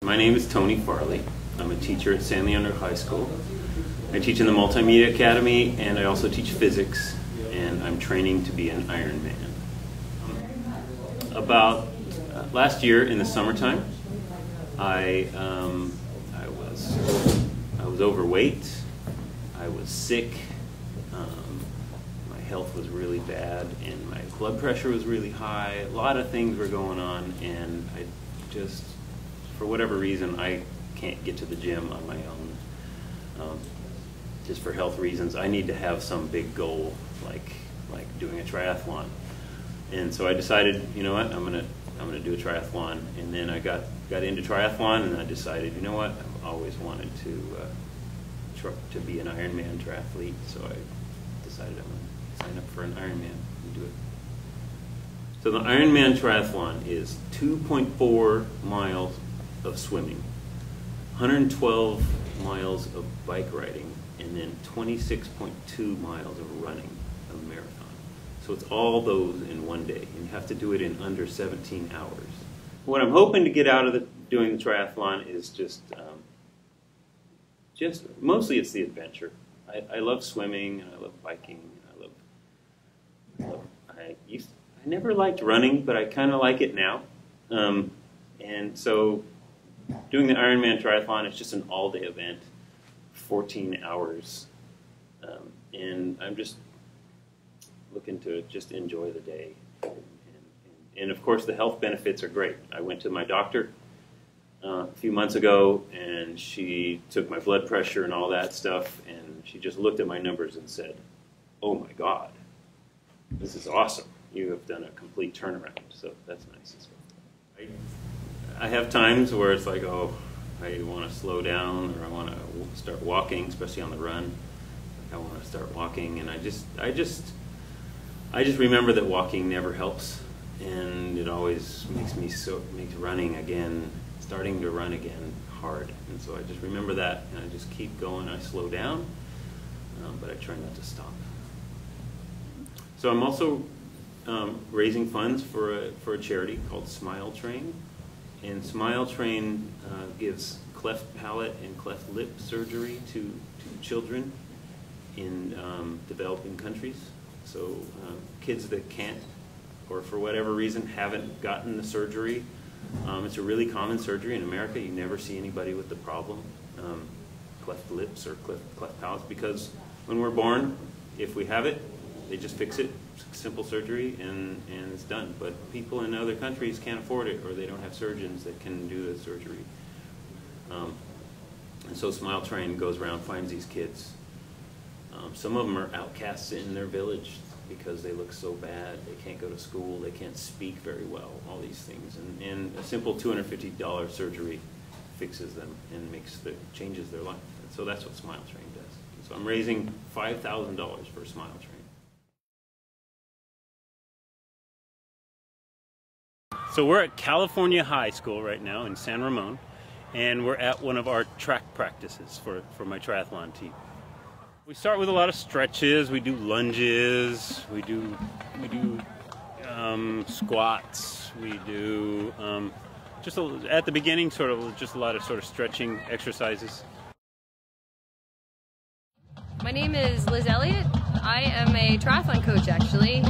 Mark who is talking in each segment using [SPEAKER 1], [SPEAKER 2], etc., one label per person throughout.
[SPEAKER 1] My name is Tony Farley. I'm a teacher at San Leandro High School. I teach in the Multimedia Academy, and I also teach physics, and I'm training to be an Ironman. About last year in the summertime, I was overweight, I was sick, my health was really bad, and my blood pressure was really high. A lot of things were going on, and I just, for whatever reason, I can't get to the gym on my own. Just for health reasons, I need to have some big goal, like doing a triathlon. And so I decided, you know what, I'm gonna do a triathlon. And then I got into triathlon, and I decided, you know what, I've always wanted to be an Ironman triathlete. So I decided I'm gonna sign up for an Ironman and do it. So the Ironman triathlon is 2.4 miles of swimming, 112 miles of bike riding, and then 26.2 miles of running, a marathon. So it's all those in one day, and you have to do it in under 17 hours. What I'm hoping to get out of doing the triathlon is just mostly it's the adventure. I love swimming, and I love biking, and I never liked running, but I kind of like it now. And so doing the Ironman triathlon is just an all-day event, 14 hours, and I'm just looking to just enjoy the day. And of course, the health benefits are great. I went to my doctor a few months ago, and she took my blood pressure and all that stuff, and she just looked at my numbers and said, "Oh my God, this is awesome. You have done a complete turnaround." So that's nice as well. I have times where it's like, oh, I want to slow down, or I want to start walking, especially on the run. I want to start walking, and I just remember that walking never helps, and it always makes running again, starting to run again, hard. And so I just remember that, and I just keep going. I slow down, but I try not to stop. So I'm also raising funds for a charity called Smile Train. And Smile Train gives cleft palate and cleft lip surgery to children in developing countries. So kids that can't, or for whatever reason haven't gotten the surgery, it's a really common surgery in America. You never see anybody with the problem, cleft lips or cleft palates, because when we're born, if we have it, they just fix it, simple surgery, and it's done. But people in other countries can't afford it, or they don't have surgeons that can do the surgery. And so Smile Train goes around, finds these kids. Some of them are outcasts in their village because they look so bad. They can't go to school, they can't speak very well, all these things. And a simple $250 surgery fixes them and changes their life. And so that's what Smile Train does. So I'm raising $5,000 for Smile Train. So we're at California High School right now in San Ramon, and we're at one of our track practices for my triathlon team. We start with a lot of stretches. We do lunges. We do squats. We do at the beginning just a lot of sort of stretching exercises.
[SPEAKER 2] My name is Liz Elliott. I am a triathlon coach, actually.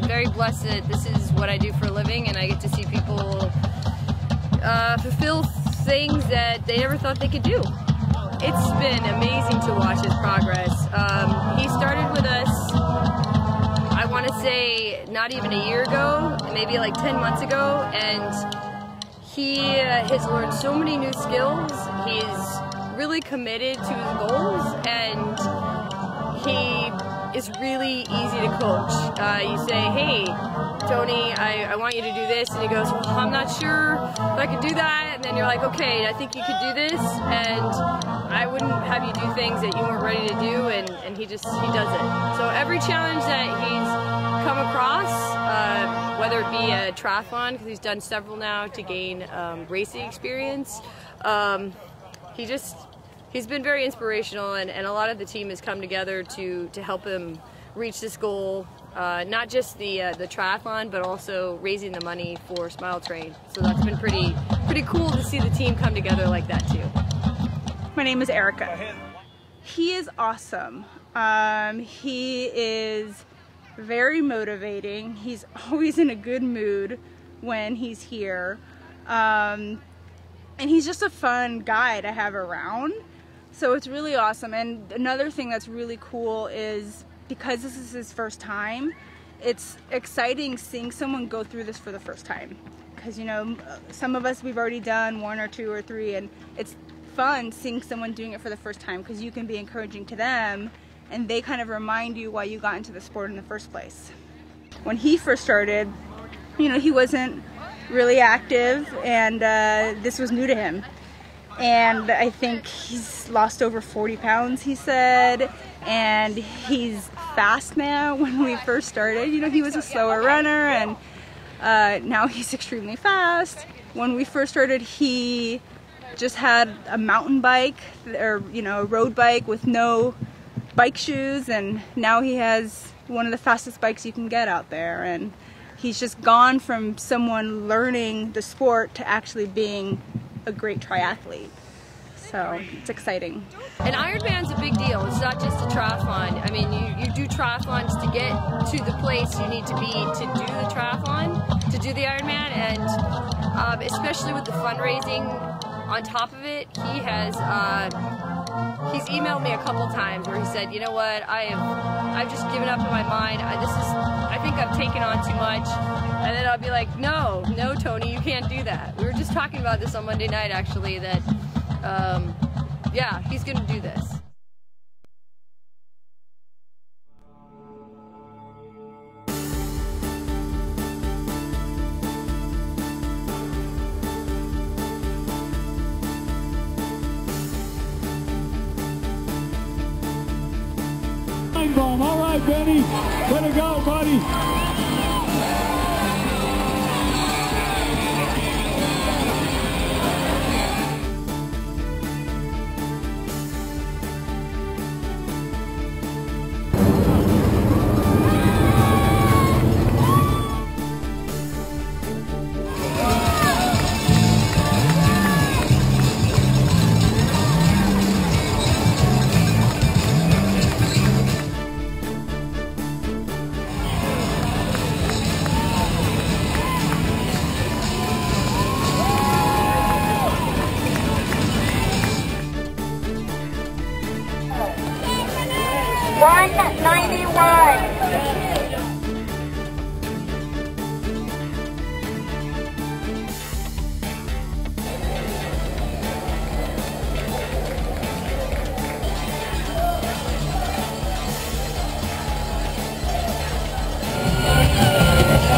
[SPEAKER 2] Very blessed that this is what I do for a living, and I get to see people fulfill things that they never thought they could do. It's been amazing to watch his progress. He started with us, I want to say, not even a year ago, maybe like 10 months ago, and he has learned so many new skills. He's really committed to his goals, and he is really easy to coach. You say, "Hey, Tony, I want you to do this," and he goes, "Well, I'm not sure if I can do that," and then you're like, "Okay, I think you could do this," and I wouldn't have you do things that you weren't ready to do, and he does it. So every challenge that he's come across, whether it be a triathlon, because he's done several now to gain racing experience, he's been very inspirational, and a lot of the team has come together to help him reach this goal not just the triathlon, but also raising the money for Smile Train. So that's been pretty cool to see the team come together like that too.
[SPEAKER 3] My name is Erica. He is awesome. He is very motivating. He's always in a good mood when he's here. And he's just a fun guy to have around. So it's really awesome. And another thing that's really cool is, because this is his first time, it's exciting seeing someone go through this for the first time. Because, you know, some of us, we've already done 1 or 2 or 3, and it's fun seeing someone doing it for the first time, because you can be encouraging to them and they kind of remind you why you got into the sport in the first place. When he first started, you know, he wasn't really active, and this was new to him. And I think he's lost over 40 pounds, he said, and he's fast now. When we first started, you know, he was a slower runner, and now he's extremely fast. When we first started, he just had a mountain bike, or, you know, a road bike with no bike shoes, and now he has one of the fastest bikes you can get out there. And he's just gone from someone learning the sport to actually being a great triathlete. So it's exciting.
[SPEAKER 2] And Ironman's a big deal. It's not just a triathlon. I mean, you do triathlons to get to the place you need to be to do the triathlon, to do the Ironman, and especially with the fundraising on top of it, he has he's emailed me a couple times where he said, you know what, I've just given up in my mind. I think I've taken on too much. And then I'll be like, no, Tony, you can't do that. We were just talking about this on Monday night, actually, that yeah, he's gonna do this.
[SPEAKER 4] Bomb. All right, Benny, way to go, buddy.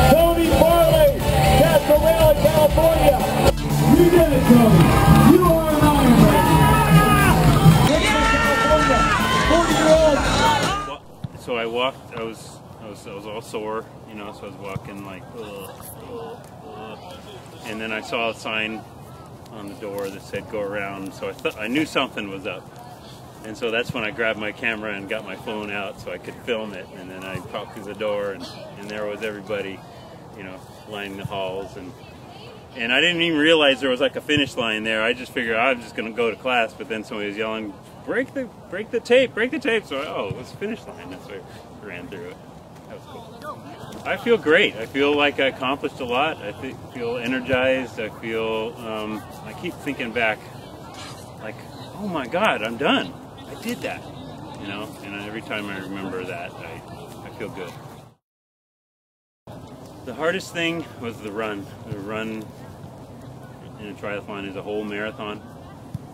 [SPEAKER 4] Tony Farley, California. You did it, Tony. You are an Ironman.
[SPEAKER 1] So I walked. I was all sore, you know. So I was walking like, and then I saw a sign on the door that said "Go around." So I knew something was up, and so that's when I grabbed my camera and got my phone out so I could film it. And then I popped through the door, and there was everybody, you know, lining the halls, and I didn't even realize there was like a finish line there. I just figured I was just gonna go to class, but then somebody was yelling, break the tape. So oh, it was a finish line. That's why I ran through it. That was cool. I feel great. I feel like I accomplished a lot. I feel energized. I feel I keep thinking back, like, oh my God, I'm done. I did that, you know. And every time I remember that, I feel good. The hardest thing was the run. The run in a triathlon is a whole marathon.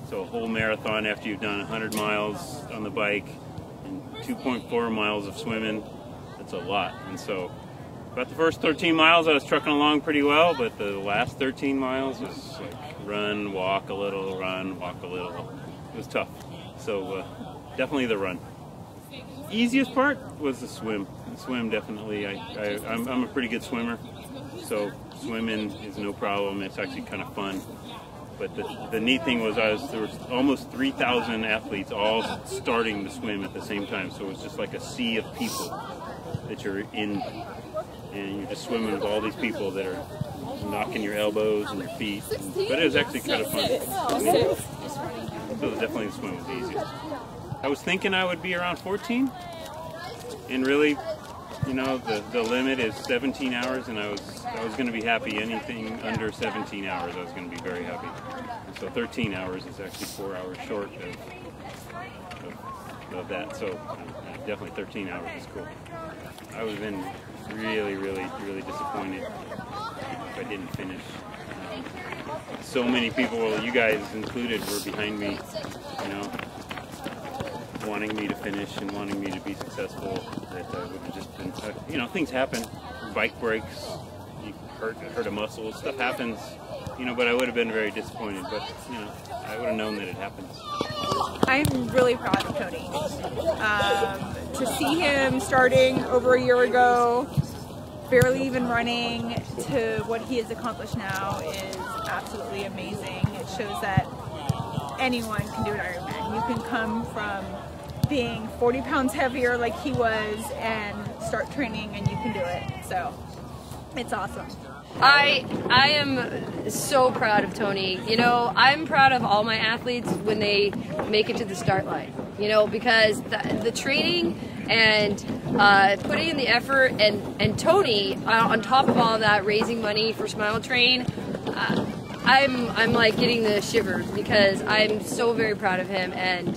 [SPEAKER 1] So a whole marathon after you've done 100 miles on the bike and 2.4 miles of swimming, that's a lot. And so about the first 13 miles I was trucking along pretty well, but the last 13 miles was like run, walk a little, run, walk a little. It was tough. So definitely the run. Easiest part was the swim. The swim, definitely. I'm a pretty good swimmer, so swimming is no problem. It's actually kind of fun. But the neat thing was there was almost 3,000 athletes all starting to swim at the same time. So it was just like a sea of people that you're in, and you're just swimming with all these people that are knocking your elbows and your feet. But it was actually kind of fun. So definitely the swim was the easiest. I was thinking I would be around 14, and really, you know, the limit is 17 hours, and I was going to be happy. Anything under 17 hours, I was going to be very happy. And so 13 hours is actually 4 hours short of that. So definitely 13 hours is cool. I was then really, really, really disappointed if I didn't finish. So many people, well, you guys included, were behind me, you know, wanting me to finish and wanting me to be successful. That I would have just been, you know, things happen. Bike breaks, you hurt a muscle, stuff happens, you know, but I would have been very disappointed. But, you know, I would have known that it happens.
[SPEAKER 3] I'm really proud of Tony. To see him starting over a year ago, barely even running, to what he has accomplished now is absolutely amazing. It shows that anyone can do an Ironman. You can come from being 40 pounds heavier like he was and start training and you can do it. So it's awesome.
[SPEAKER 2] I am so proud of Tony. You know, I'm proud of all my athletes when they make it to the start line, you know, because the training and putting in the effort, and Tony, on top of all of that, raising money for Smile Train, I'm like getting the shivers because I'm so very proud of him. And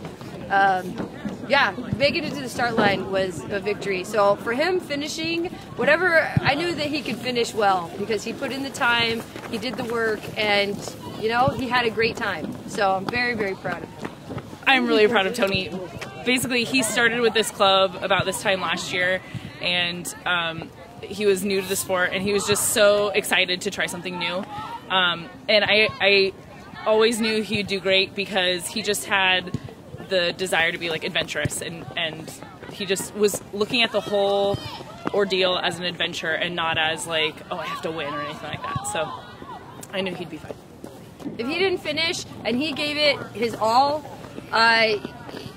[SPEAKER 2] yeah, making it to the start line was a victory. So for him finishing, whatever, I knew that he could finish well because he put in the time, he did the work, and, you know, he had a great time. So I'm very, very proud of him.
[SPEAKER 5] I'm really proud of Tony. Basically, he started with this club about this time last year, and he was new to the sport, and he was just so excited to try something new. And I always knew he'd do great because he just had the desire to be like adventurous, and he just was looking at the whole ordeal as an adventure and not as like, oh, I have to win or anything like that. So I knew he'd be fine.
[SPEAKER 2] If he didn't finish and he gave it his all, and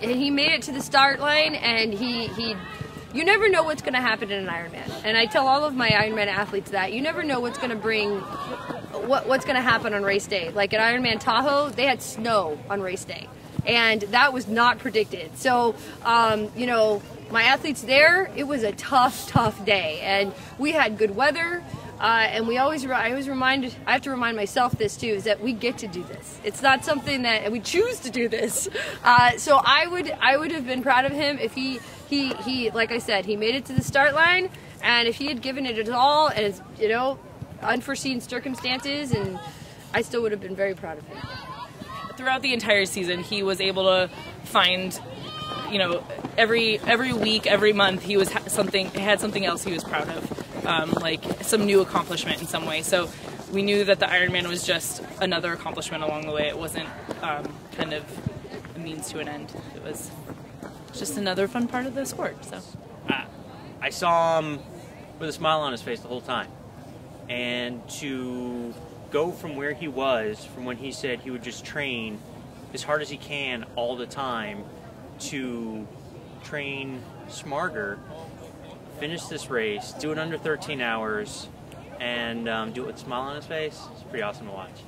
[SPEAKER 2] he made it to the start line, and you never know what's going to happen in an Ironman. And I tell all of my Ironman athletes that you never know what's going to bring, what's going to happen on race day. Like at Ironman Tahoe, they had snow on race day, and that was not predicted. So, you know, my athletes there, it was a tough day, and we had good weather. And I have to remind myself this too, is that we get to do this. It's not something that we choose to do this. So I would have been proud of him if he, like I said, he made it to the start line, and if he had given it his all, and, you know, unforeseen circumstances, and I still would have been very proud of him.
[SPEAKER 5] Throughout the entire season, he was able to find, you know, every week, every month, he had something else he was proud of. Like some new accomplishment in some way. So we knew that the Ironman was just another accomplishment along the way. It wasn't kind of a means to an end. It was just another fun part of the sport. So
[SPEAKER 6] I saw him with a smile on his face the whole time. And to go from where he was, from when he said he would just train as hard as he can all the time, to train smarter, finish this race, do it under 13 hours, and do it with a smile on his face. It's pretty awesome to watch.